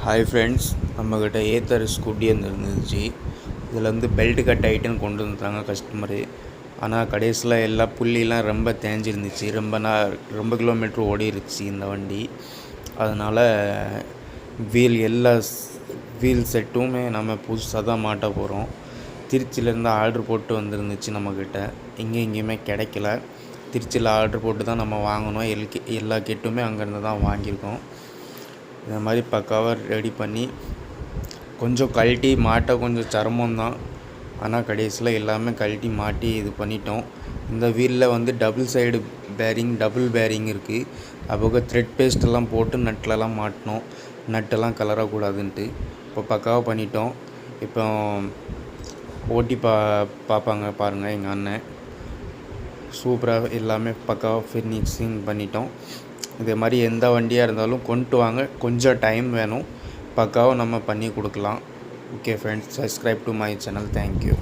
Hi friends, நம்மக்கிட்ட Ather scooty இருந்துச்சு. இதில் வந்து பெல்ட் கட் ஐட்டம் கொண்டு வந்துட்டாங்க கஸ்டமரு. ஆனால் கடைசியில் எல்லா புள்ளிலாம் ரொம்ப தேஞ்சிருந்துச்சு. ரொம்ப கிலோமீட்ரு ஓடிருச்சு இந்த வண்டி. அதனால் வீல் செட்டுமே நம்ம புதுசாக தான் மாட்ட போகிறோம். திருச்சியிலேருந்து ஆர்டர் போட்டு வந்துருந்துச்சு நம்மக்கிட்ட. எங்கேயுமே கிடைக்கல. திருச்சியில் ஆர்டர் போட்டு தான் நம்ம வாங்கணும். எல்லா கிட்டுமே அங்கேருந்து தான் வாங்கியிருக்கோம். இந்த மாதிரி பக்காவாக ரெடி பண்ணி கொஞ்சம் கழட்டி மாட்ட கொஞ்சம் சிரமம்தான். ஆனால் கடைசியில் எல்லாமே கழட்டி மாட்டி இது பண்ணிட்டோம். இந்த வீலில் வந்து டபுள் பேரிங் இருக்குது. அப்போ த்ரெட் பேஸ்ட்டெல்லாம் போட்டு நட்டிலலாம் மாட்டினோம். நட்டெல்லாம் கலரக்கூடாதுன்ட்டு இப்போ பக்காவாக பண்ணிட்டோம். இப்போ ஓட்டி பார்ப்பாங்க பாருங்கள் எங்கள் அண்ணன். சூப்பராக எல்லாமே பக்காவாக ஃபினிஷிங் பண்ணிட்டோம். இதே மாதிரி எந்த வண்டியாக இருந்தாலும் கொண்டு வாங்க, கொஞ்சம் டைம் வேணும். பக்காவாக நம்ம பண்ணி கொடுக்கலாம். Okay friends, subscribe to my channel. Thank you.